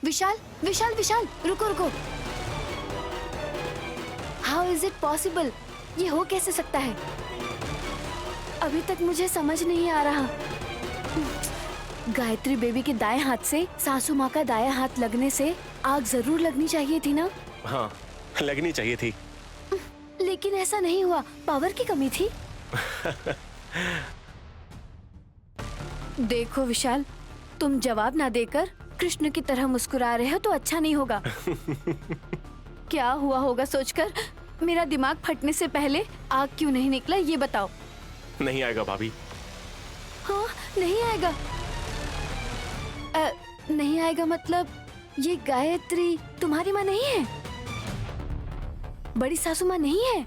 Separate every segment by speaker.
Speaker 1: विशाल विशाल विशाल, रुको रुको। How is it possible? ये हो कैसे सकता है? अभी तक मुझे समझ नहीं आ रहा। गायत्री बेबी के दाएं हाथ से सासू माँ का दायां हाथ लगने से आग जरूर लगनी चाहिए थी ना?
Speaker 2: हाँ, लगनी चाहिए थी।
Speaker 1: लेकिन ऐसा नहीं हुआ, पावर की कमी थी। देखो विशाल, तुम जवाब ना देकर कृष्ण की तरह मुस्कुरा रहे हो तो अच्छा नहीं होगा। क्या हुआ होगा सोचकर मेरा दिमाग फटने से पहले आग क्यों नहीं निकला, ये बताओ।
Speaker 2: नहीं आएगा भाभी।
Speaker 1: हाँ, नहीं आएगा। नहीं आएगा मतलब ये गायत्री तुम्हारी माँ नहीं है? बड़ी सासू माँ नहीं है?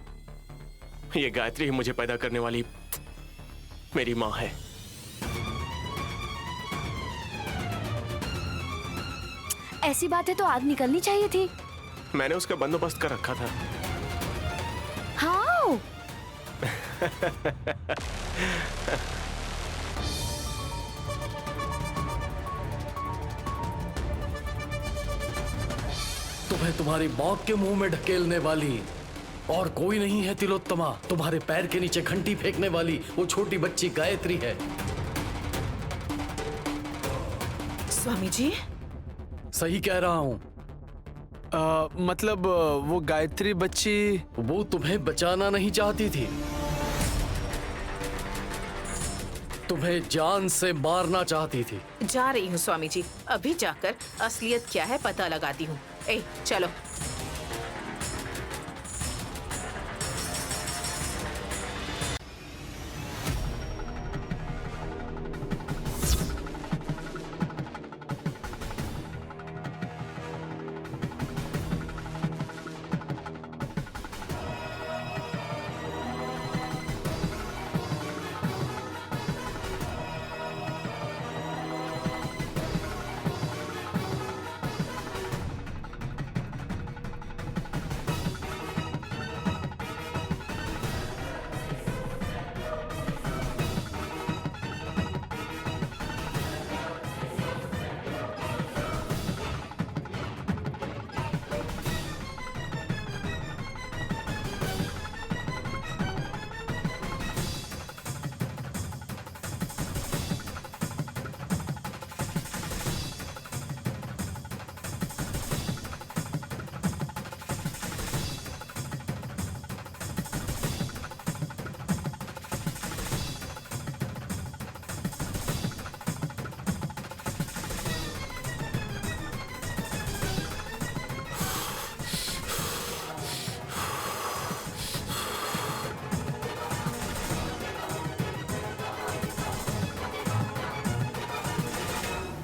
Speaker 2: ये गायत्री ही मुझे पैदा करने वाली मेरी माँ है।
Speaker 1: ऐसी बात है तो आग निकलनी चाहिए थी।
Speaker 2: मैंने उसका बंदोबस्त कर रखा था।
Speaker 1: हाउ?
Speaker 3: तुम्हें तुम्हारी मौत के मुंह में ढकेलने वाली और कोई नहीं है तिलोत्तमा। तुम्हारे पैर के नीचे घंटी फेंकने वाली वो छोटी बच्ची गायत्री है।
Speaker 4: स्वामी जी,
Speaker 3: सही कह रहा हूँ।
Speaker 5: मतलब वो गायत्री बच्ची
Speaker 3: वो तुम्हें बचाना नहीं चाहती थी, तुम्हें जान से मारना चाहती थी।
Speaker 4: जा रही हूँ स्वामी जी, अभी जाकर असलियत क्या है पता लगाती हूँ। ए चलो।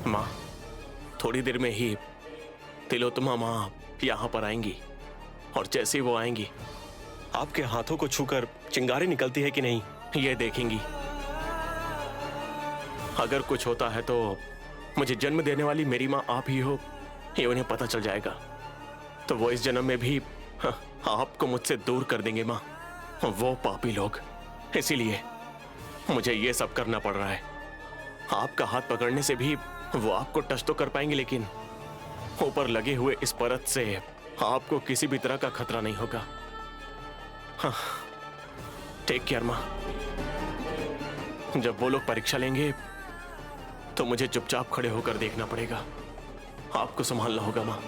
Speaker 2: माँ, थोड़ी देर में ही तिलोत्तमा माँ यहाँ पर आएंगी और जैसे ही वो आएंगी आपके हाथों को छूकर चिंगारी निकलती है कि नहीं ये देखेंगी। अगर कुछ होता है तो मुझे जन्म देने वाली मेरी माँ आप ही हो, ये उन्हें पता चल जाएगा तो वो इस जन्म में भी आपको मुझसे दूर कर देंगे माँ, वो पापी लोग। इसीलिए मुझे ये सब करना पड़ रहा है। आपका हाथ पकड़ने से भी वो आपको टच तो कर पाएंगे, लेकिन ऊपर लगे हुए इस परत से आपको किसी भी तरह का खतरा नहीं होगा। हाँ, टेक केयर माँ। जब वो लोग परीक्षा लेंगे तो मुझे चुपचाप खड़े होकर देखना पड़ेगा। आपको संभालना होगा माँ।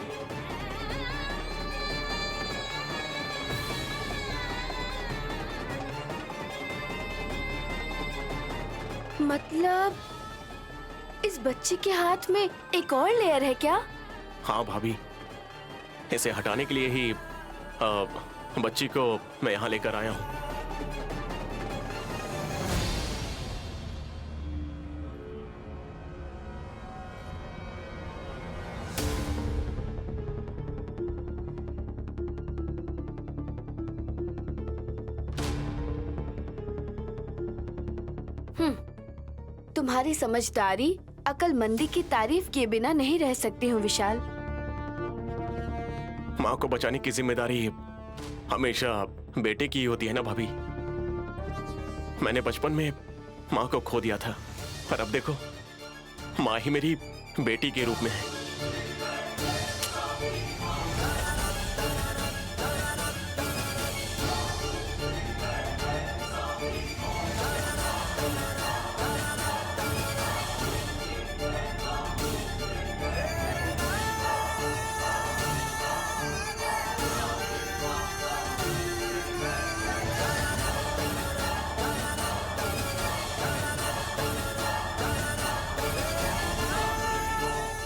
Speaker 1: मतलब इस बच्ची के हाथ में एक और लेयर है क्या?
Speaker 2: हाँ भाभी, इसे हटाने के लिए ही बच्ची को मैं यहाँ लेकर आया हूँ।
Speaker 1: तुम्हारी समझदारी अक्लमंदी की तारीफ किए बिना नहीं रह सकती हूँ विशाल।
Speaker 2: माँ को बचाने की जिम्मेदारी हमेशा बेटे की होती है ना भाभी। मैंने बचपन में माँ को खो दिया था, पर अब देखो माँ ही मेरी बेटी के रूप में है।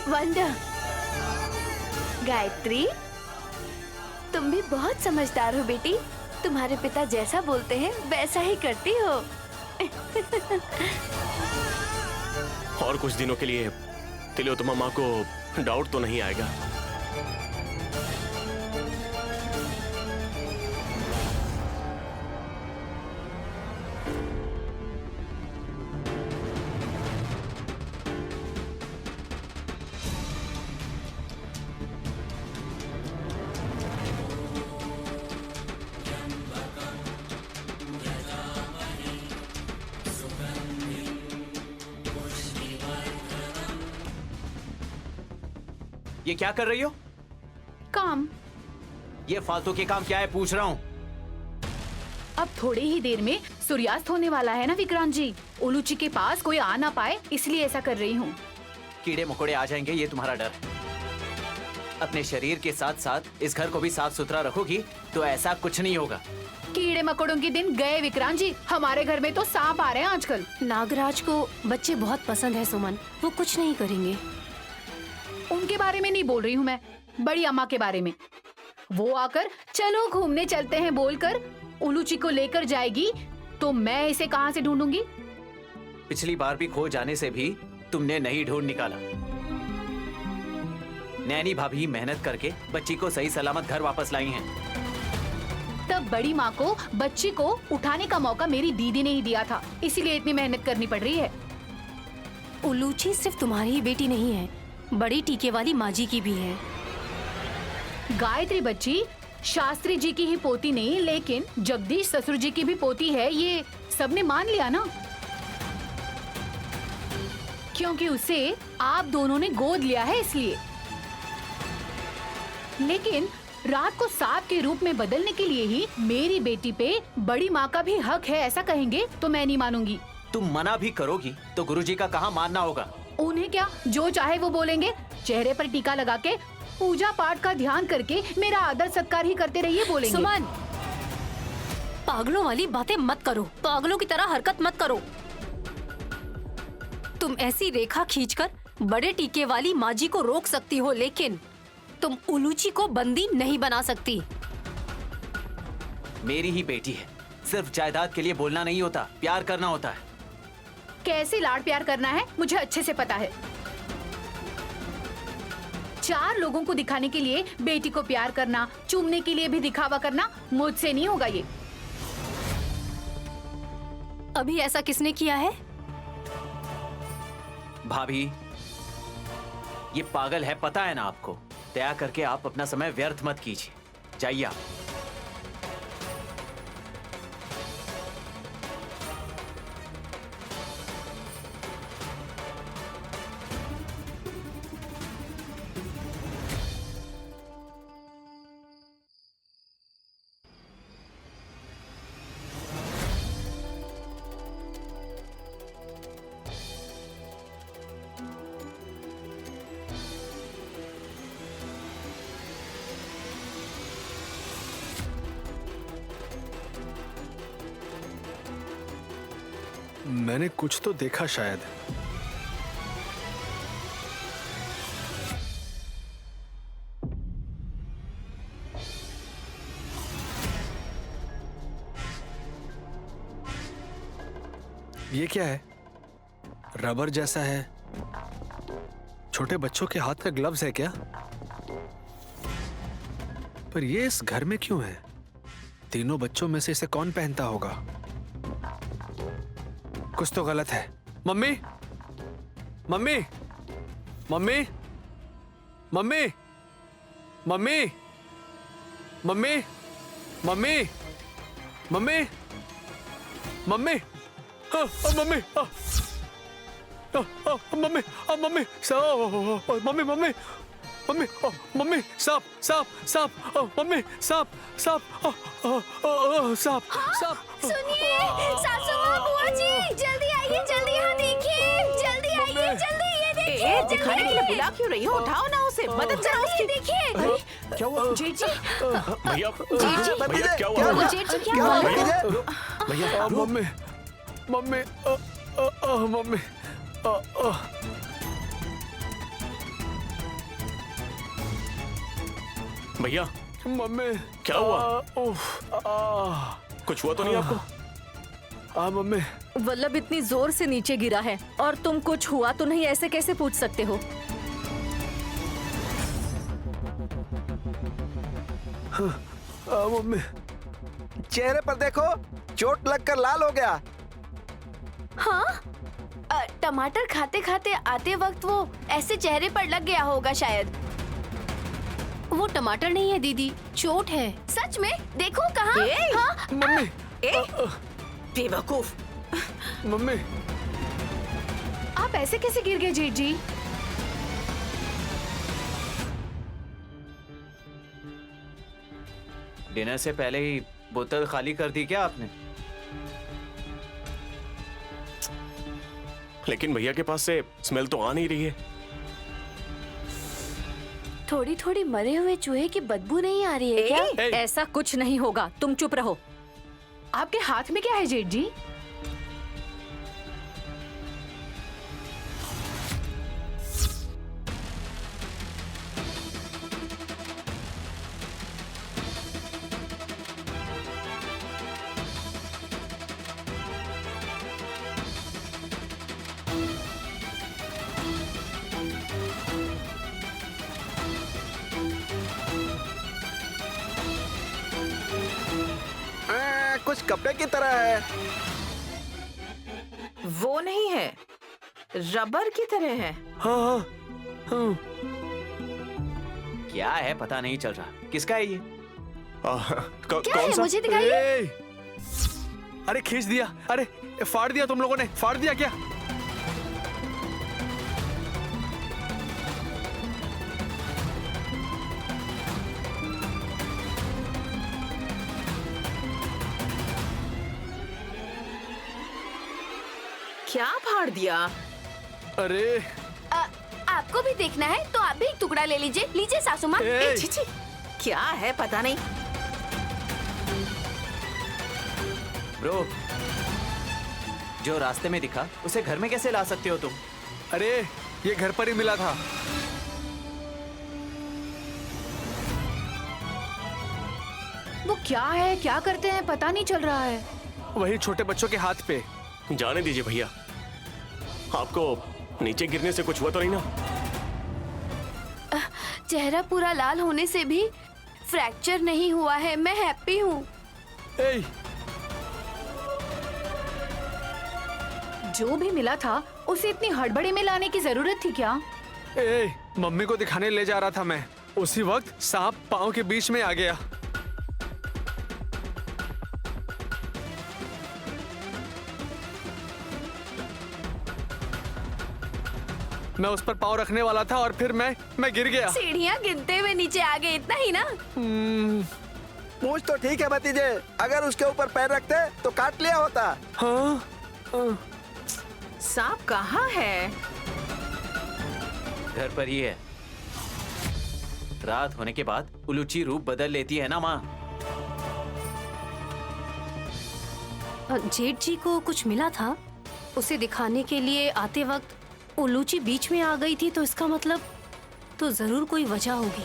Speaker 1: वंडर, गायत्री, तुम भी बहुत समझदार हो बेटी। तुम्हारे पिता जैसा बोलते हैं वैसा ही करती हो।
Speaker 2: और कुछ दिनों के लिए तिलोत्तमा माँ को डाउट तो नहीं आएगा।
Speaker 6: ये क्या कर रही हो?
Speaker 7: काम।
Speaker 6: ये फालतू के काम क्या है पूछ रहा हूँ।
Speaker 7: अब थोड़ी ही देर में सूर्यास्त होने वाला है ना विक्रांत जी। उलूची के पास कोई आ ना पाए इसलिए ऐसा कर रही हूँ।
Speaker 6: कीड़े मकोड़े आ जाएंगे ये तुम्हारा डर है। अपने शरीर के साथ साथ इस घर को भी साफ सुथरा रखोगी तो ऐसा कुछ नहीं होगा।
Speaker 7: कीड़े मकोड़ों के दिन गए विक्रांत जी। हमारे घर में तो सांप आ रहे हैं आजकल।
Speaker 8: नागराज को बच्चे बहुत पसंद है सुमन, वो कुछ नहीं करेंगे।
Speaker 7: उनके बारे में नहीं बोल रही हूँ मैं, बड़ी अम्मा के बारे में। वो आकर चलो घूमने चलते हैं बोलकर उलूची को लेकर जाएगी तो मैं इसे कहाँ से ढूंढूंगी?
Speaker 6: पिछली बार भी खो जाने से भी तुमने नहीं ढूंढ निकाला। नैनी भाभी मेहनत करके बच्ची को सही सलामत घर वापस लाई हैं।
Speaker 7: तब बड़ी माँ को बच्ची को उठाने का मौका मेरी दीदी ने ही दिया था, इसीलिए इतनी मेहनत करनी पड़ रही है।
Speaker 8: उलूची सिर्फ तुम्हारी ही बेटी नहीं है, बड़ी टीके वाली माँ जी की भी है।
Speaker 7: गायत्री बच्ची शास्त्री जी की ही पोती नहीं लेकिन जगदीश ससुर जी की भी पोती है, ये सबने मान लिया ना, क्योंकि उसे आप दोनों ने गोद लिया है इसलिए। लेकिन रात को सांप के रूप में बदलने के लिए ही मेरी बेटी पे बड़ी माँ का भी हक है ऐसा कहेंगे तो मैं नहीं मानूंगी।
Speaker 6: तुम मना भी करोगी तो गुरुजी का कहाँ मानना होगा।
Speaker 7: उन्हें क्या, जो चाहे वो बोलेंगे। चेहरे पर टीका लगा के पूजा पाठ का ध्यान करके मेरा आदर सत्कार ही करते रहिए बोलेंगे।
Speaker 8: सुमन, पागलों वाली बातें मत करो, पागलों की तरह हरकत मत करो। तुम ऐसी रेखा खींचकर बड़े टीके वाली माँ जी को रोक सकती हो लेकिन तुम उलूची को बंदी नहीं बना सकती।
Speaker 6: मेरी ही बेटी है, सिर्फ जायदाद के लिए बोलना नहीं होता, प्यार करना होता है।
Speaker 7: कैसे लाड प्यार करना है मुझे अच्छे से पता है। 4 लोगों को दिखाने के लिए बेटी को प्यार करना, चूमने के लिए भी दिखावा करना मुझसे नहीं होगा ये।
Speaker 8: अभी ऐसा किसने किया है?
Speaker 6: भाभी, ये पागल है पता है ना आपको। दया करके आप अपना समय व्यर्थ मत कीजिए, जाइए आप।
Speaker 5: मैंने कुछ तो देखा शायद। ये क्या है? रबर जैसा है। छोटे बच्चों के हाथ में ग्लव्स है क्या? पर ये इस घर में क्यों है? तीनों बच्चों में से इसे कौन पहनता होगा? कुछ तो गलत है। Mummy, mummy, mummy, mummy, mummy, mummy, mummy, mummy, mummy, mummy, mummy, mummy, mummy, mummy, ओ, मम्मी, सांप, सांप, सांप, ओ, मम्मी, सांप, सांप, ओ, ओ, ओ, ओ, सांप, सांप।
Speaker 1: सुनिए, सासू माँ, बुआ जी, जल्दी आइए, जल्दी यहाँ देखिए, जल्दी आइए, जल्दी ये देखिए,
Speaker 4: ए, दिखाने के लिए बुला क्यों रही हो? उठाओ ना उसे, मदद करो
Speaker 1: जल्दी
Speaker 4: उसकी।
Speaker 1: देखिए।
Speaker 5: क्या हुआ?
Speaker 1: जेठ जी,
Speaker 2: भैया भैया क्या
Speaker 1: वो
Speaker 2: हुआ?
Speaker 1: जेठ जी क्या हुआ?
Speaker 2: भैया
Speaker 5: मम्मी, मम्मी, मम्मी,
Speaker 2: भैया
Speaker 5: मम्मी,
Speaker 2: क्या हुआ? कुछ हुआ तो नहीं आपको?
Speaker 5: मम्मी,
Speaker 9: वल्लभ इतनी जोर से नीचे गिरा है और तुम कुछ हुआ तो नहीं ऐसे कैसे पूछ सकते हो?
Speaker 5: मम्मी,
Speaker 10: चेहरे पर देखो, चोट लगकर लाल हो गया।
Speaker 1: हाँ, टमाटर खाते खाते आते वक्त वो ऐसे चेहरे पर लग गया होगा शायद।
Speaker 8: वो टमाटर नहीं है दीदी, चोट है।
Speaker 1: सच में? देखो कहाँ?
Speaker 4: ए,
Speaker 1: हाँ,
Speaker 5: मम्मी,
Speaker 4: बेवकूफ।
Speaker 5: मम्मी,
Speaker 7: आप ऐसे कैसे गिर गए जेठ जी?
Speaker 6: डिनर से पहले ही बोतल खाली कर दी क्या आपने?
Speaker 2: लेकिन भैया के पास से स्मेल तो आ नहीं रही है।
Speaker 1: थोड़ी थोड़ी मरे हुए चूहे की बदबू नहीं आ रही है क्या?
Speaker 9: ऐसा कुछ नहीं होगा, तुम चुप रहो।
Speaker 7: आपके हाथ में क्या है जेठ जी?
Speaker 10: कुछ कपड़े की तरह है।
Speaker 4: वो नहीं है, रबर की तरह है।
Speaker 5: हाँ, हाँ,
Speaker 6: क्या है पता नहीं चल रहा। किसका है ये?
Speaker 1: क्या
Speaker 2: कौन
Speaker 1: है?
Speaker 2: सा?
Speaker 1: मुझे दिखाइए।
Speaker 5: अरे खींच दिया, अरे फाड़ दिया तुम लोगों ने, फाड़ दिया क्या?
Speaker 4: क्या फाड़ दिया?
Speaker 5: अरे
Speaker 1: आपको भी देखना है तो आप भी एक टुकड़ा ले लीजिए। लीजिए सासू माँ।
Speaker 5: ए,
Speaker 4: छी छी, क्या है पता नहीं।
Speaker 6: ब्रो, जो रास्ते में दिखा उसे घर में कैसे ला सकते हो तुम?
Speaker 5: अरे ये घर पर ही मिला था।
Speaker 7: वो क्या है, क्या करते हैं पता नहीं चल रहा है।
Speaker 5: वही छोटे बच्चों के हाथ पे।
Speaker 2: जाने दीजिए भैया, आपको नीचे गिरने से कुछ हुआ तो नहीं ना?
Speaker 1: चेहरा पूरा लाल होने से भी फ्रैक्चर नहीं हुआ है। मैं हैप्पी हूँ।
Speaker 5: ए,
Speaker 7: जो भी मिला था उसे इतनी हड़बड़ी में लाने की जरूरत थी क्या?
Speaker 5: ए, मम्मी को दिखाने ले जा रहा था मैं, उसी वक्त सांप पाँव के बीच में आ गया। मैं उस पर पाँव रखने वाला था और फिर मैं गिर गया।
Speaker 1: सीढ़ियाँ गिनते हुए नीचे आ गए, इतना ही ना?
Speaker 10: पूछ तो ठीक है भतीजे, अगर उसके ऊपर पैर रखते तो काट लिया होता।
Speaker 5: हाँ,
Speaker 4: सांप कहाँ है?
Speaker 6: घर पर ही है। रात होने के बाद उलूची रूप बदल लेती है ना माँ।
Speaker 8: जेठ जी को कुछ मिला था, उसे दिखाने के लिए आते वक्त उलूची बीच में आ गई थी, तो इसका मतलब तो जरूर कोई वजह होगी।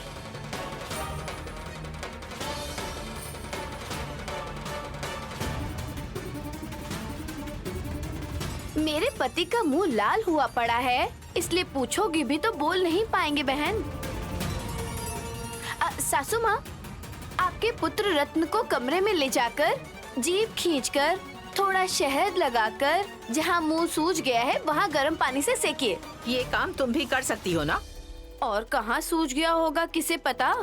Speaker 1: मेरे पति का मुंह लाल हुआ पड़ा है, इसलिए पूछोगी भी तो बोल नहीं पाएंगे बहन। सासू माँ, आपके पुत्र रत्न को कमरे में ले जाकर जीभ खींचकर थोड़ा शहद लगाकर जहाँ मुंह सूज गया है वहाँ गर्म पानी से सेकिए।
Speaker 4: ये काम तुम भी कर सकती हो ना?
Speaker 1: और कहाँ सूज गया होगा किसे पता?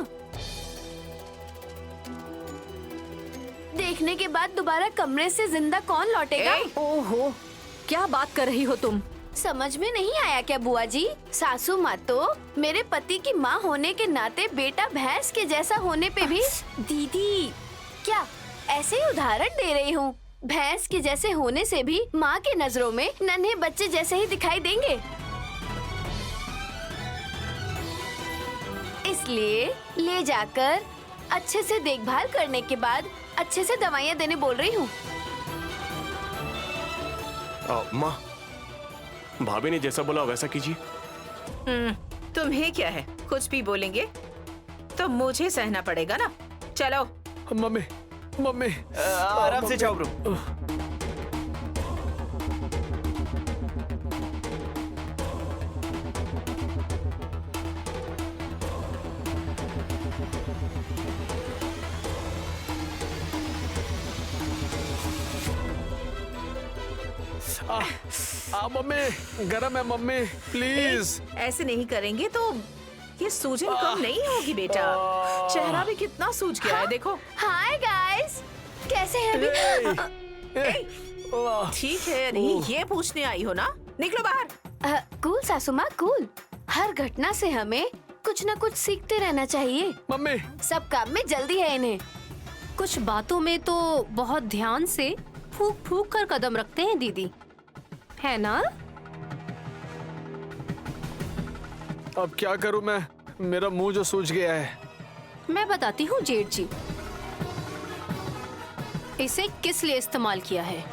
Speaker 1: देखने के बाद दोबारा कमरे से जिंदा कौन लौटेगा?
Speaker 9: ओहो, क्या बात कर रही हो तुम?
Speaker 1: समझ में नहीं आया क्या बुआ जी? सासू माँ तो मेरे पति की माँ होने के नाते बेटा भैंस के जैसा होने पे भी दीदी क्या ऐसे ही उदाहरण दे रही हूँ। भैंस के जैसे होने से भी माँ के नजरों में नन्हे बच्चे जैसे ही दिखाई देंगे। इसलिए ले जाकर अच्छे से देखभाल करने के बाद अच्छे से दवाइयाँ देने बोल रही हूँ।
Speaker 2: माँ, भाभी ने जैसा बोला वैसा कीजिए।
Speaker 4: तुम्हें क्या है, कुछ भी बोलेंगे तो मुझे सहना पड़ेगा ना। चलो।
Speaker 5: मम्मी मम्मी
Speaker 6: आराम से जाओ ब्रो।
Speaker 5: मम्मी गरम है मम्मी, प्लीज।
Speaker 4: ऐसे नहीं करेंगे तो ये सूजन कम नहीं होगी बेटा। चेहरा भी कितना सूज गया है, देखो।
Speaker 1: हाय गाइस, कैसे हैं अभी?
Speaker 4: ठीक है, नहीं ये पूछने आई हो ना? निकलो बाहर।
Speaker 1: कूल सासू माँ, कूल। हर घटना से हमें कुछ न कुछ सीखते रहना चाहिए।
Speaker 5: मम्मी
Speaker 1: सब काम में जल्दी है इन्हें।
Speaker 8: कुछ बातों में तो बहुत ध्यान से फूक फूक कर कदम रखते हैं दीदी, है ना?
Speaker 5: अब क्या करूं मैं, मेरा मुंह जो सूज गया है।
Speaker 8: मैं बताती हूँ जेठ जी, इसे किस लिए इस्तेमाल किया है।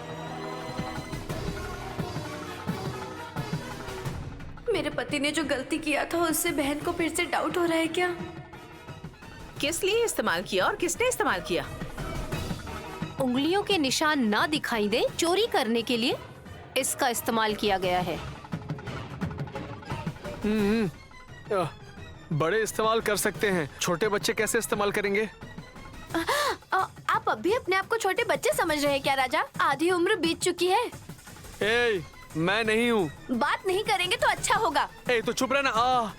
Speaker 1: मेरे पति ने जो गलती किया था उससे बहन को फिर से डाउट हो रहा है क्या?
Speaker 4: किस लिए इस्तेमाल किया और किसने इस्तेमाल किया?
Speaker 8: उंगलियों के निशान ना दिखाई दे, चोरी करने के लिए इसका इस्तेमाल किया गया है।
Speaker 5: बड़े इस्तेमाल कर सकते हैं, छोटे बच्चे कैसे इस्तेमाल करेंगे?
Speaker 1: आप अभी अपने आप को छोटे बच्चे समझ रहे हैं क्या राजा? आधी उम्र बीत चुकी है।
Speaker 5: ए, मैं नहीं हूँ।
Speaker 1: बात नहीं करेंगे तो अच्छा होगा।
Speaker 5: ए, तो चुप रहना।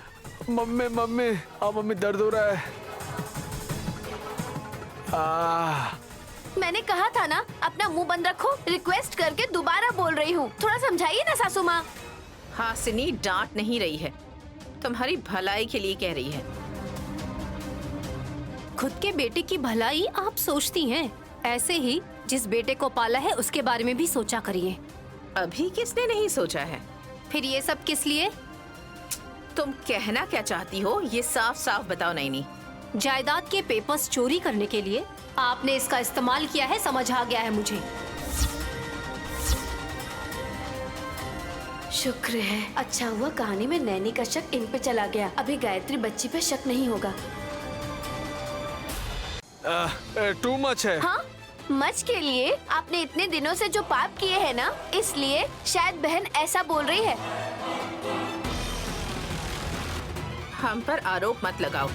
Speaker 5: मम्मी मम्मी, मम्मी दर्द हो रहा है।
Speaker 1: मैंने कहा था ना, अपना मुंह बंद रखो। रिक्वेस्ट करके दोबारा बोल रही हूँ, थोड़ा समझाइए ना सासू माँ।
Speaker 4: हासिनी डांट नहीं रही है, तुम्हारी भलाई के लिए कह रही है।
Speaker 8: खुद के बेटे की भलाई आप सोचती हैं, ऐसे ही जिस बेटे को पाला है उसके बारे में भी सोचा करिए।
Speaker 4: अभी किसने नहीं सोचा है?
Speaker 8: फिर ये सब किस लिए?
Speaker 4: तुम कहना क्या चाहती हो ये साफ साफ बताओ नैनी।
Speaker 8: जायदाद के पेपर्स चोरी करने के लिए आपने इसका इस्तेमाल किया है, समझ आ गया है मुझे।
Speaker 1: शुक्र है, अच्छा हुआ कहानी में नैनी का शक इन पे चला गया। अभी गायत्री बच्ची पे शक नहीं होगा।
Speaker 5: टू मच है।
Speaker 1: हाँ, मच के लिए आपने इतने दिनों से जो पाप किए हैं ना, इसलिए शायद बहन ऐसा बोल रही है।
Speaker 4: हम पर आरोप मत लगाओ।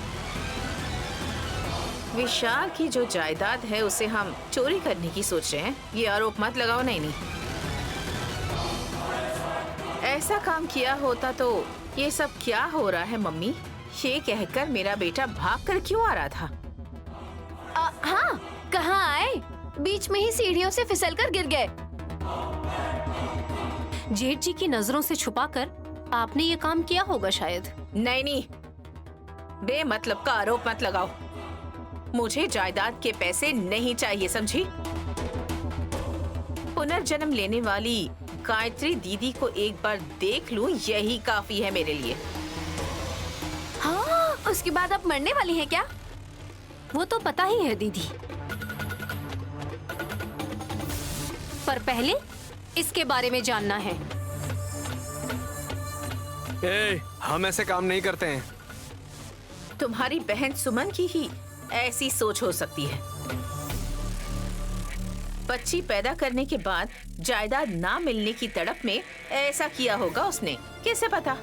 Speaker 4: विशाल की जो जायदाद है उसे हम चोरी करने की सोच रहे हैं, ये आरोप मत लगाओ नैनी। ऐसा काम किया होता तो ये सब क्या हो रहा है मम्मी, ये कहकर मेरा बेटा भागकर क्यों आ रहा था?
Speaker 1: हाँ, कहाँ आए, बीच में ही सीढ़ियों से फिसलकर गिर गए।
Speaker 8: जेठ जी की नजरों से छुपाकर आपने ये काम किया होगा शायद।
Speaker 4: नहीं, बेमतलब का आरोप मत लगाओ। मुझे जायदाद के पैसे नहीं चाहिए, समझी? पुनर्जन्म लेने वाली गायत्री दीदी को एक बार देख लूं, यही काफी है मेरे लिए।
Speaker 1: हाँ, उसके बाद आप मरने वाली हैं क्या?
Speaker 8: वो तो पता ही है दीदी, पर पहले इसके बारे में जानना है।
Speaker 5: हम ऐसे काम नहीं करते हैं।
Speaker 4: तुम्हारी बहन सुमन की ही ऐसी सोच हो सकती है। बच्ची पैदा करने के बाद जायदाद ना मिलने की तड़प में ऐसा किया होगा उसने, कैसे पता?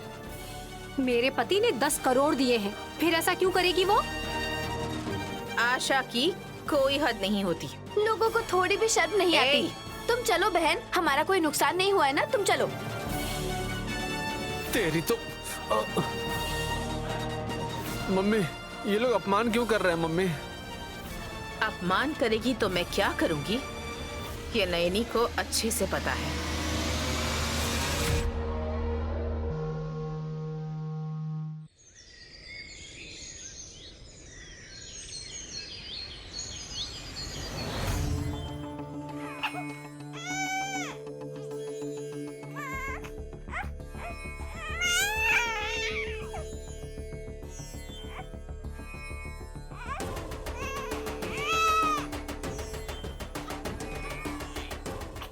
Speaker 8: मेरे पति ने 10 करोड़ दिए हैं, फिर ऐसा क्यों करेगी वो?
Speaker 4: आशा की कोई हद नहीं होती।
Speaker 1: लोगों को थोड़ी भी शर्म नहीं आती। तुम चलो बहन, हमारा कोई नुकसान नहीं हुआ है ना, तुम चलो।
Speaker 5: तेरी तो मम्मी, ये लोग अपमान क्यों कर रहे हैं मम्मी?
Speaker 4: अपमान करेगी तो मैं क्या करूंगी, ये नयनी को अच्छे से पता है।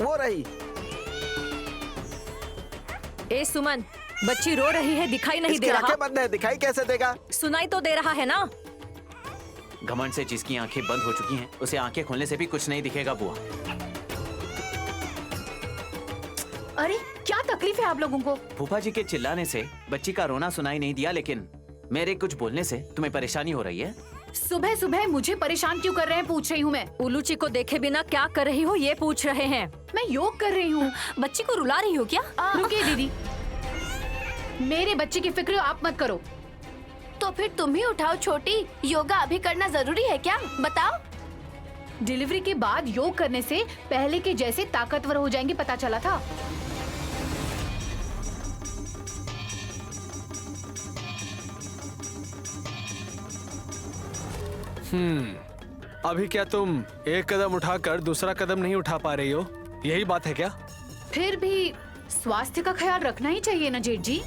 Speaker 10: वो रही।
Speaker 9: ए सुमन, बच्ची रो रही है, दिखाई नहीं
Speaker 10: इसकी
Speaker 9: दे रहा।
Speaker 10: आंखें बंद है, दिखाई कैसे देगा?
Speaker 9: सुनाई तो दे रहा है ना।
Speaker 6: घमंड से जिसकी आंखें बंद हो चुकी हैं, उसे आंखें खोलने से भी कुछ नहीं दिखेगा बुआ।
Speaker 7: अरे क्या तकलीफ है आप लोगों को?
Speaker 6: फूफा जी के चिल्लाने से बच्ची का रोना सुनाई नहीं दिया, लेकिन मेरे कुछ बोलने से तुम्हें परेशानी हो रही है।
Speaker 7: सुबह सुबह मुझे परेशान क्यों कर रहे हैं, पूछ रही हूँ मैं।
Speaker 9: उलूची को देखे बिना क्या कर रही हो ये पूछ रहे हैं।
Speaker 7: मैं योग कर रही हूँ।
Speaker 8: बच्ची को रुला रही हो क्या?
Speaker 7: रुकिए दीदी, मेरे बच्चे की फिक्र आप मत करो।
Speaker 1: तो फिर तुम ही उठाओ छोटी, योगा अभी करना जरूरी है क्या? बताओ।
Speaker 7: डिलीवरी के बाद योग करने से पहले के जैसे ताकतवर हो जाएंगे, पता चला था।
Speaker 5: अभी क्या तुम एक कदम उठाकर दूसरा कदम नहीं उठा पा रही हो? यही बात है क्या?
Speaker 7: फिर भी स्वास्थ्य का ख्याल रखना ही चाहिए ना जेठ जी।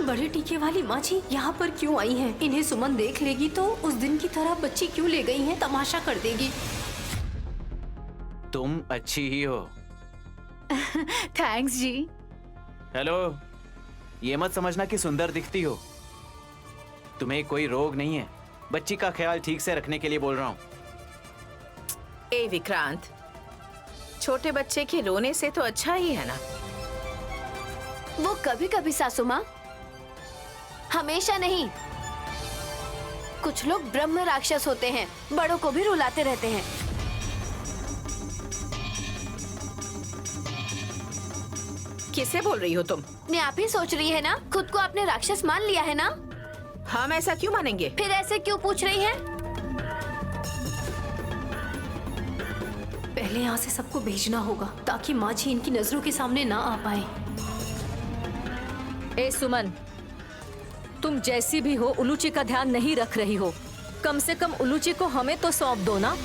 Speaker 8: बड़े टीके वाली माँ जी यहाँ पर क्यों आई हैं? इन्हें सुमन देख लेगी तो उस दिन की तरह बच्ची क्यों ले गई हैं, तमाशा कर देगी।
Speaker 6: तुम अच्छी ही हो।
Speaker 7: थैंक्स जी।
Speaker 6: हेलो, ये मत समझना कि सुंदर दिखती हो। तुम्हें कोई रोग नहीं है, बच्ची का ख्याल ठीक से रखने के लिए बोल रहा हूँ।
Speaker 4: ए विक्रांत, छोटे बच्चे के रोने से तो अच्छा ही है ना।
Speaker 1: वो कभी कभी सासू माँ, हमेशा नहीं। कुछ लोग ब्रह्म राक्षस होते हैं, बड़ों को भी रुलाते रहते हैं।
Speaker 4: किसे बोल रही हो तुम?
Speaker 1: ने आप ही सोच रही है ना, खुद को आपने राक्षस मान लिया है ना।
Speaker 4: हम ऐसा क्यों मानेंगे?
Speaker 1: फिर ऐसे क्यों पूछ रही हैं?
Speaker 8: पहले यहाँ से सबको भेजना होगा ताकि माँ जी इनकी नजरों के सामने ना आ पाए।
Speaker 9: ए सुमन, तुम जैसी भी हो उलूची का ध्यान नहीं रख रही हो। कम से कम उलूची को हमें तो सौंप दो ना।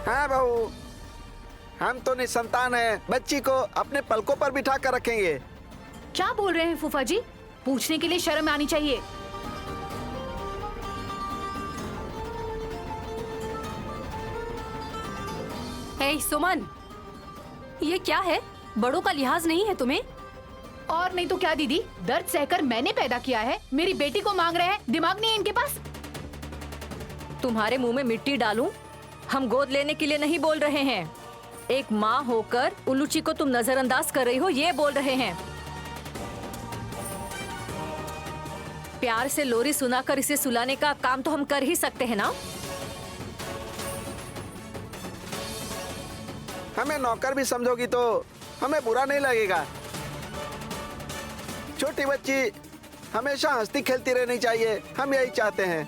Speaker 10: हाँ बहू, हम तो निसंतान हैं, बच्ची को अपने पलकों पर बिठा कर रखेंगे।
Speaker 7: क्या बोल रहे हैं फूफा जी? पूछने के लिए शर्म आनी चाहिए।
Speaker 8: हे सुमन, ये क्या है? बड़ों का लिहाज नहीं है तुम्हें?
Speaker 7: और नहीं तो क्या दीदी, दर्द सहकर मैंने पैदा किया है, मेरी बेटी को मांग रहे हैं, दिमाग नहीं है इनके पास।
Speaker 9: तुम्हारे मुंह में मिट्टी डालूं? हम गोद लेने के लिए नहीं बोल रहे हैं। एक माँ होकर उलूची को तुम नजरअंदाज कर रही हो ये बोल रहे हैं। प्यार से लोरी सुनाकर इसे सुलाने का काम तो हम कर ही सकते हैं ना।
Speaker 10: हमें नौकर भी समझोगी तो हमें बुरा नहीं लगेगा। छोटी बच्ची हमेशा हंसती खेलती रहनी चाहिए, हम यही चाहते हैं।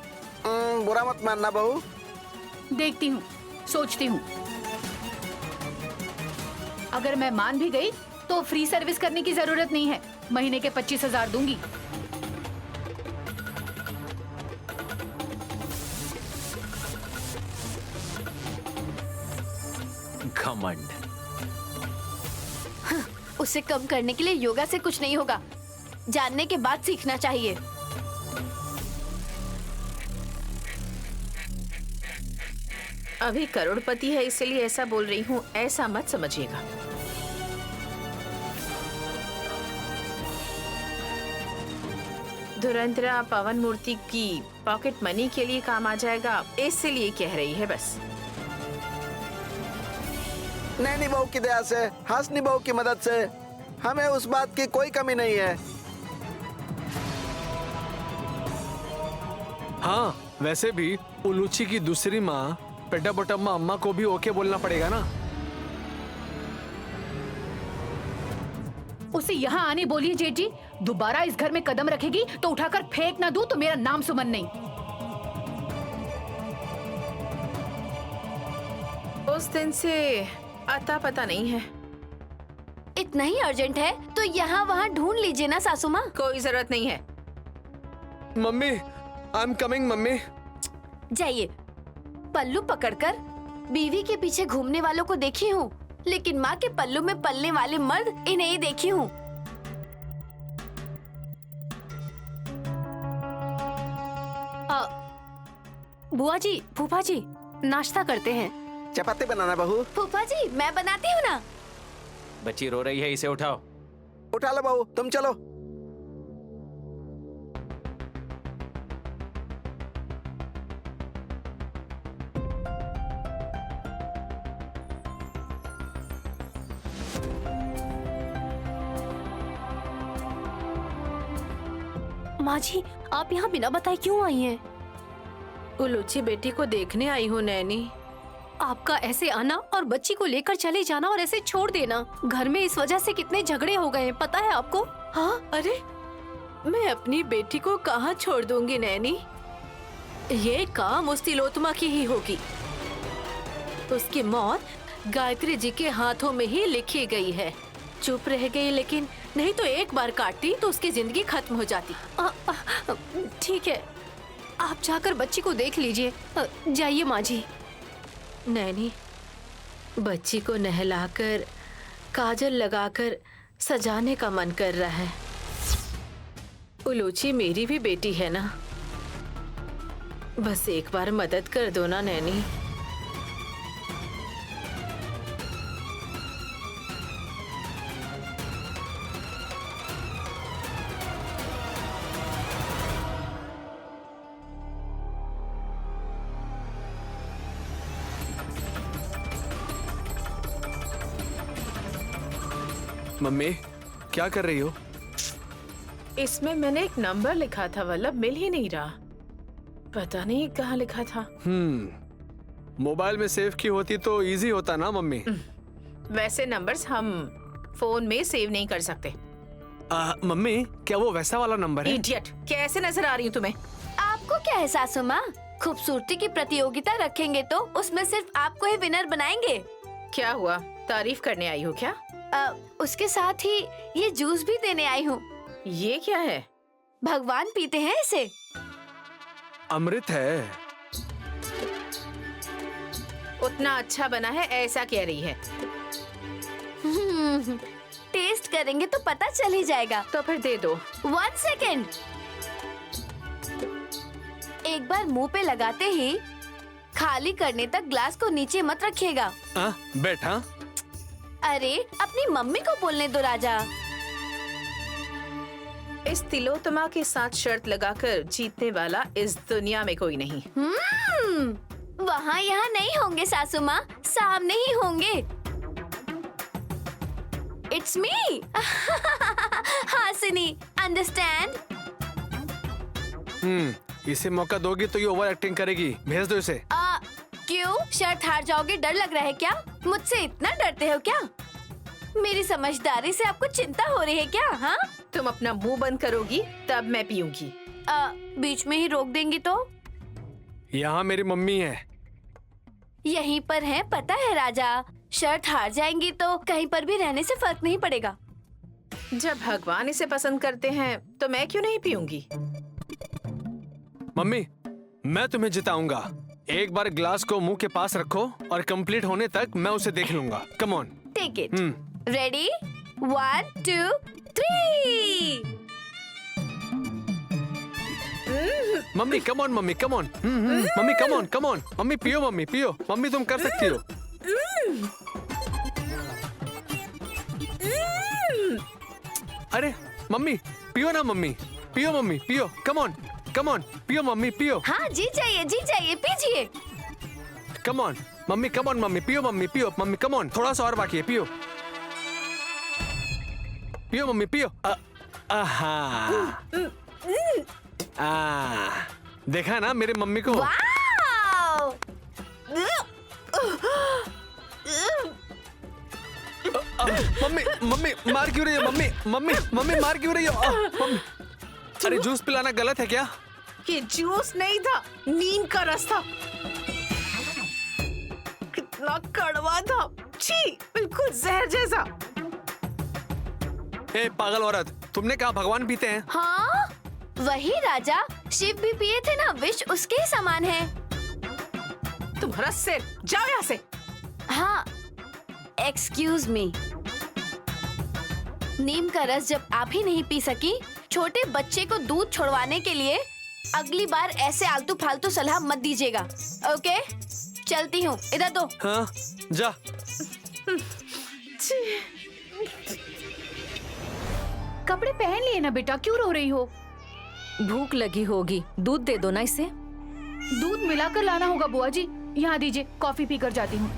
Speaker 10: बुरा मत मानना बहू।
Speaker 7: देखती हूँ, सोचती हूँ। अगर मैं मान भी गई तो फ्री सर्विस करने की जरूरत नहीं है, महीने के 25,000 दूंगी।
Speaker 6: घमंड।
Speaker 1: उसे कम करने के लिए योगा से कुछ नहीं होगा, जानने के बाद सीखना चाहिए।
Speaker 4: अभी करोड़पति है इसलिए ऐसा बोल रही हूँ, ऐसा मत समझिएगा। धुरंधरा पवन मूर्ति की पॉकेट मनी के लिए काम आ जाएगा, इसलिए कह रही है बस।
Speaker 10: नैनी बहू की दया से, हंसनी बहू की मदद से हमें उस बात की कोई कमी नहीं है।
Speaker 5: हाँ, वैसे भी उलूची की दूसरी माँ पेड्डाबोटम्मा अम्मा को भी ओके बोलना पड़ेगा ना।
Speaker 7: उसे यहाँ आने बोलिए जेठ जी। दोबारा इस घर में कदम रखेगी तो उठाकर फेंक ना दूं तो मेरा नाम सुमन नहीं।
Speaker 4: उस दिन से अता पता नहीं है।
Speaker 1: इतना ही अर्जेंट है तो यहाँ वहाँ ढूंढ लीजिए ना सासू माँ।
Speaker 4: कोई जरूरत नहीं है।
Speaker 5: Mummy, I am coming mummy.
Speaker 1: जाइए। पल्लू पकड़कर बीवी के पीछे घूमने वालों को देखी हूँ, लेकिन माँ के पल्लू में पलने वाले मर्द इन्हें ही देखी हूँ।
Speaker 8: बुआ जी, फूफा जी, नाश्ता करते हैं।
Speaker 10: चपाती बनाना बहू।
Speaker 1: फूफा जी मैं बनाती हूँ ना।
Speaker 6: बच्ची रो रही है, इसे उठाओ।
Speaker 10: उठा लो बहू, तुम चलो।
Speaker 8: माँ जी, आप यहाँ बिना बताए क्यों आई हैं?
Speaker 4: उलूची बेटी को देखने आई हूँ नैनी।
Speaker 8: आपका ऐसे आना और बच्ची को लेकर चले जाना और ऐसे छोड़ देना, घर में इस वजह से कितने झगड़े हो गए हैं, पता है आपको?
Speaker 4: हाँ, अरे मैं अपनी बेटी को कहाँ छोड़ दूंगी नैनी? ये काम उस तिलोत्तमा की ही होगी। उसकी मौत गायत्री जी के हाथों में ही लिखी गई है। चुप रह गई, लेकिन नहीं तो एक बार काटती तो उसकी जिंदगी खत्म हो जाती।
Speaker 8: ठीक है, आप जाकर बच्ची को देख लीजिए। जाइए माँ जी।
Speaker 4: नैनी, बच्ची को नहलाकर काजल लगाकर सजाने का मन कर रहा है। उलूची मेरी भी बेटी है ना, बस एक बार मदद कर दो ना नैनी।
Speaker 5: मम्मी क्या कर रही हो?
Speaker 4: इसमें मैंने एक नंबर लिखा था वल्लभ, मिल ही नहीं रहा। पता नहीं कहाँ लिखा था।
Speaker 5: मोबाइल में सेव की होती तो इजी होता ना मम्मी।
Speaker 4: वैसे नंबर्स हम फोन में सेव नहीं कर सकते।
Speaker 5: मम्मी क्या वो वैसा वाला नंबर है?
Speaker 4: इडियट, कैसे नजर आ रही हूँ तुम्हें?
Speaker 1: आपको क्या है सासू माँ? खूबसूरती की प्रतियोगिता रखेंगे तो उसमें सिर्फ आपको ही विनर बनाएंगे।
Speaker 4: क्या हुआ, तारीफ करने आई हो क्या?
Speaker 1: उसके साथ ही ये जूस भी देने आई हूँ।
Speaker 4: ये क्या है?
Speaker 1: भगवान पीते हैं इसे।
Speaker 5: अमृत है।
Speaker 4: उतना अच्छा बना है ऐसा कह रही है।
Speaker 1: टेस्ट करेंगे तो पता चल ही जाएगा।
Speaker 4: तो फिर दे दो।
Speaker 1: 1 सेकेंड। एक बार मुंह पे लगाते ही खाली करने तक ग्लास को नीचे मत रखिएगा।
Speaker 5: बैठा।
Speaker 1: अरे अपनी मम्मी को बोलने दो राजा।
Speaker 4: इस तिलोत्तमा के साथ शर्त लगाकर जीतने वाला इस दुनिया में कोई नहीं।
Speaker 1: वहाँ यहाँ नहीं होंगे सासू माँ, सामने ही होंगे। It's me. हासिनी, अंडरस्टैंड?
Speaker 5: इसे मौका दोगी तो ये ओवर एक्टिंग करेगी। भेज दो इसे।
Speaker 1: क्यों, शर्त हार जाओगे, डर लग रहा है क्या? मुझसे इतना डरते हो क्या? मेरी समझदारी से आपको चिंता हो रही है क्या? हाँ,
Speaker 4: तुम अपना मुंह बंद करोगी तब मैं पीऊंगी।
Speaker 1: बीच में ही रोक देंगी तो?
Speaker 5: यहाँ मेरी मम्मी है।
Speaker 1: यहीं पर है, पता है राजा। शर्त हार जाएंगी तो कहीं पर भी रहने से फर्क नहीं पड़ेगा।
Speaker 4: जब भगवान इसे पसंद करते हैं तो मैं क्यों नहीं पीऊंगी?
Speaker 5: मम्मी मैं तुम्हें जिताऊंगा। एक बार ग्लास को मुंह के पास रखो और कंप्लीट होने तक मैं उसे देख लूंगा। Come on,
Speaker 1: take it. Ready? 1 2 3।
Speaker 5: Mummy come on, mummy come on. Mummy come on, come on. Mummy पियो, मम्मी पियो। मम्मी तुम कर सकती हो। अरे मम्मी पियो ना, मम्मी पियो, मम्मी पियो। कम ऑन, कम ऑन, पियो मम्मी पियो।
Speaker 1: हाँ जी जाइए पीजिए।
Speaker 5: कम on mummy, come on mummy पियो, मम्मी पियो। मम्मी कम ऑन, थोड़ा सा और बाकी है, पियो पियो मम्मी पियो। देखा ना मेरे मम्मी को।
Speaker 1: वाओ!
Speaker 5: मम्मी मम्मी मार क्यों रही हो? मम्मी मम्मी मम्मी मार क्यों रही हो? मम्मी, अरे जूस पिलाना गलत है क्या?
Speaker 4: ये जूस नहीं था, नीम का रस था। कितना कड़वा था, छी, बिल्कुल जहर जैसा।
Speaker 5: ए पागल औरत, तुमने कहा भगवान पीते हैं?
Speaker 1: हाँ वही राजा, शिव भी पिए थे ना, विष उसके ही समान है।
Speaker 4: तुम्हारा सिर, जाओ यहाँ से।
Speaker 1: हाँ, एक्सक्यूज मी। नीम का रस जब आप ही नहीं पी सकी, छोटे बच्चे को दूध छुड़वाने के लिए अगली बार ऐसे आलतू फालतू सलाह मत दीजिएगा। ओके, चलती हूँ। इधर दो।
Speaker 5: हाँ, जा।
Speaker 7: कपड़े पहन लिए ना बेटा, क्यों रो रही हो?
Speaker 9: भूख लगी होगी, दूध दे दो ना इसे।
Speaker 7: दूध मिलाकर लाना होगा बुआ जी। यहाँ दीजिए, कॉफी पीकर जाती हूँ।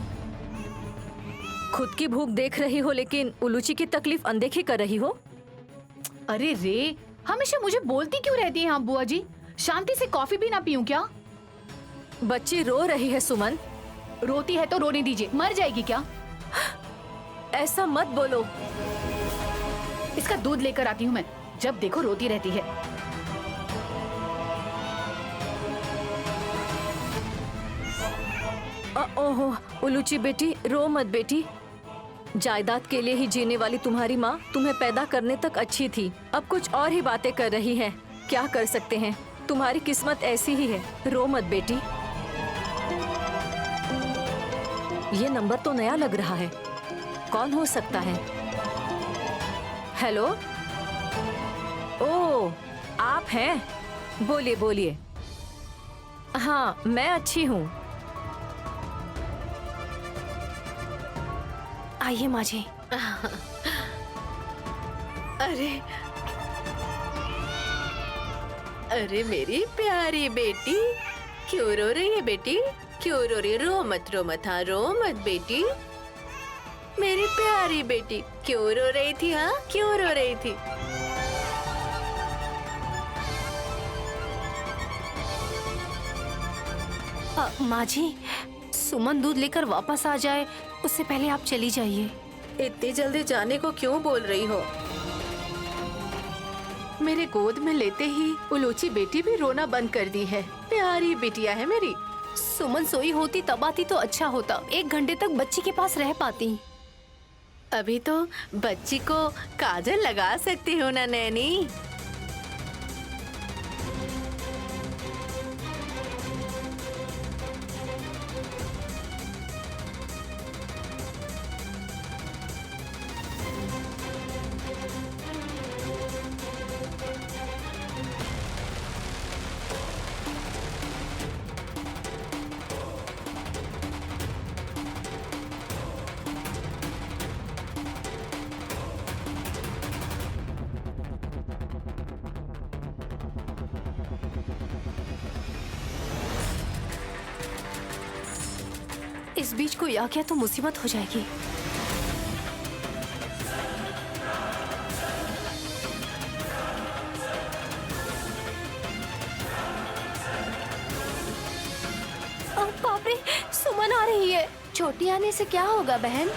Speaker 9: खुद की भूख देख रही हो लेकिन उलूची की तकलीफ अनदेखी कर रही हो।
Speaker 7: अरे रे, हमेशा मुझे बोलती क्यों रहती हैं आप बुआ जी? शांति से कॉफी भी ना पीऊं क्या?
Speaker 9: बच्ची रो रही है सुमन।
Speaker 7: रोती है तो रोने दीजिए, मर जाएगी क्या?
Speaker 9: ऐसा मत बोलो।
Speaker 7: इसका दूध लेकर आती हूँ मैं, जब देखो रोती रहती है।
Speaker 9: ओहो उलूची बेटी, रो मत बेटी। जायदाद के लिए ही जीने वाली तुम्हारी माँ तुम्हें पैदा करने तक अच्छी थी, अब कुछ और ही बातें कर रही है। क्या कर सकते हैं, तुम्हारी किस्मत ऐसी ही है। रो मत बेटी। ये नंबर तो नया लग रहा है, कौन हो सकता है? हेलो, ओ आप हैं? बोलिए बोलिए। हाँ मैं अच्छी हूँ।
Speaker 8: आइए माँ जी।
Speaker 4: अरे अरे मेरी प्यारी बेटी, क्यों रो रही है बेटी? क्यों रो रही है? रो मत हाँ, रो मत बेटी। मेरी प्यारी बेटी क्यों रो रही थी? हाँ, क्यों रो रही थी?
Speaker 8: माँ जी, सुमन दूध लेकर वापस आ जाए उससे पहले आप चली जाइए।
Speaker 4: इतनी जल्दी जाने को क्यों बोल रही हो? मेरे गोद में लेते ही उलूची बेटी भी रोना बंद कर दी है। प्यारी बिटिया है मेरी।
Speaker 8: सुमन सोई होती तब आती तो अच्छा होता, 1 घंटे तक बच्ची के पास रह पाती।
Speaker 4: अभी तो बच्ची को काजल लगा सकती हो ना नैनी।
Speaker 8: इस बीच कोई आ गया तो मुसीबत हो जाएगी। बाप रे, सुमन आ रही है।
Speaker 1: छोटी आने से क्या होगा बहन?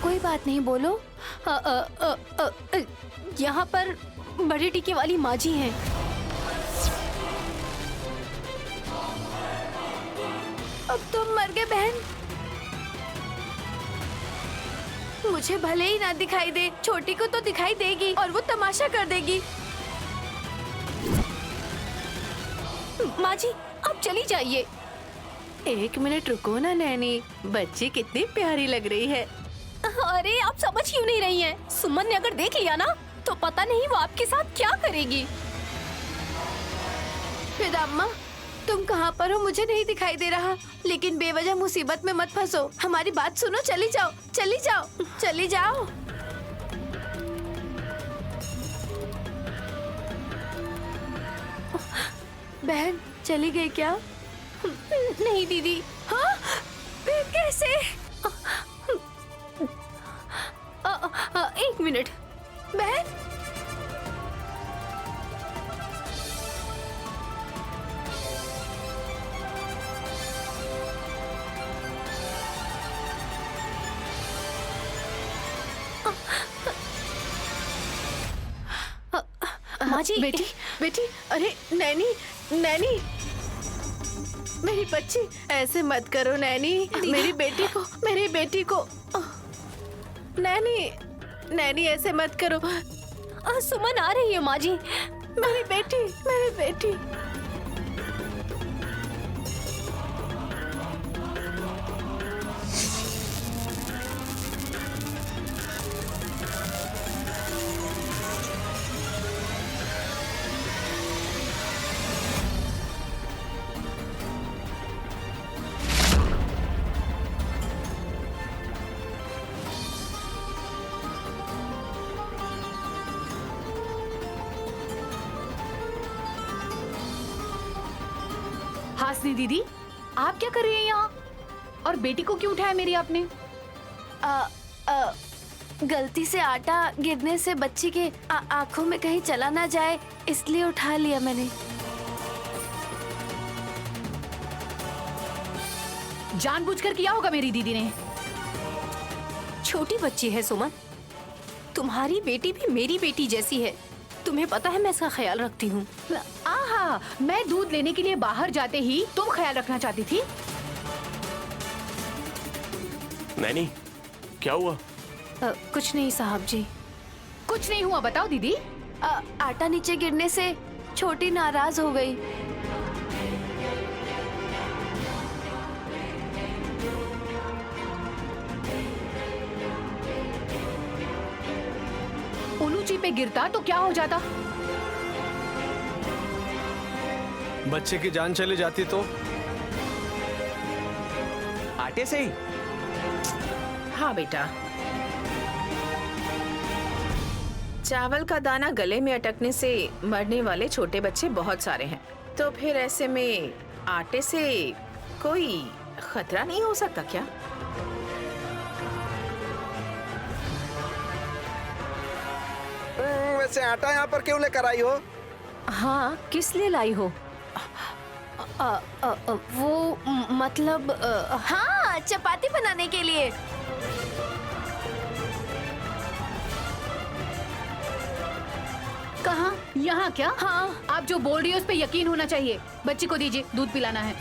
Speaker 1: कोई बात नहीं, बोलो।
Speaker 8: यहाँ पर बड़ी टीके वाली माँ जी हैं।
Speaker 1: अब तुम मर गए बहन। मुझे भले ही ना दिखाई दे, छोटी को तो दिखाई देगी और वो तमाशा कर देगी।
Speaker 8: माँ जी, आप चली जाइए।
Speaker 4: 1 मिनट रुको ना नैनी, बच्ची कितनी प्यारी लग रही है।
Speaker 8: अरे आप समझ क्यों नहीं रही हैं? सुमन ने अगर देख लिया ना तो पता नहीं वो आपके साथ क्या करेगी।
Speaker 1: फिर अम्मा, तुम कहाँ पर हो? मुझे नहीं दिखाई दे रहा। लेकिन बेवजह मुसीबत में मत फंसो, हमारी बात सुनो। चली जाओ, चली जाओ, चली जाओ। बहन चली गई क्या?
Speaker 8: नहीं दीदी।
Speaker 1: हाँ? फिर कैसे?
Speaker 8: 1 मिनट।
Speaker 1: बहन
Speaker 8: माँ जी।
Speaker 4: बेटी बेटी, अरे नैनी नैनी, मेरी बच्ची, ऐसे मत करो नैनी। मेरी बेटी को नैनी नैनी ऐसे मत करो।
Speaker 8: सुमन आ रही है माँ जी।
Speaker 4: मेरी बेटी।
Speaker 7: हासनी दीदी, आप क्या कर रही हैं यहाँ? और बेटी को क्यों उठाया मेरी आपने?
Speaker 1: गलती से आटा गिरने से बच्ची के आंखों में कहीं चला ना जाए, इसलिए उठा लिया मैंने।
Speaker 7: जानबूझकर किया होगा मेरी दीदी ने।
Speaker 8: छोटी बच्ची है सुमन, तुम्हारी बेटी भी मेरी बेटी जैसी है। तुम्हें पता है मैं इसका ख्याल रखती हूँ।
Speaker 7: आहा, मैं दूध लेने के लिए बाहर जाते ही तुम ख्याल रखना चाहती थी?
Speaker 2: नैनी, क्या हुआ?
Speaker 8: कुछ नहीं साहब जी।
Speaker 7: कुछ नहीं हुआ, बताओ दीदी।
Speaker 1: आटा नीचे गिरने से छोटी नाराज हो गई।
Speaker 7: उलूची पे गिरता तो क्या हो जाता?
Speaker 5: बच्चे की जान चली जाती तो?
Speaker 6: आटे से ही?
Speaker 11: हाँ बेटा, चावल का दाना गले में अटकने से मरने वाले छोटे बच्चे बहुत सारे हैं, तो फिर ऐसे में आटे से कोई खतरा नहीं हो सकता क्या?
Speaker 10: वैसे आटा यहाँ पर क्यों लेकर आई हो?
Speaker 9: हाँ, किस लिए लाई हो?
Speaker 1: वो मतलब हाँ, चपाती बनाने के लिए।
Speaker 7: कहाँ? यहाँ क्या?
Speaker 1: हाँ।
Speaker 7: आप जो बोल रही हो उस पे यकीन होना चाहिए। बच्ची को दीजिए, दूध पिलाना है।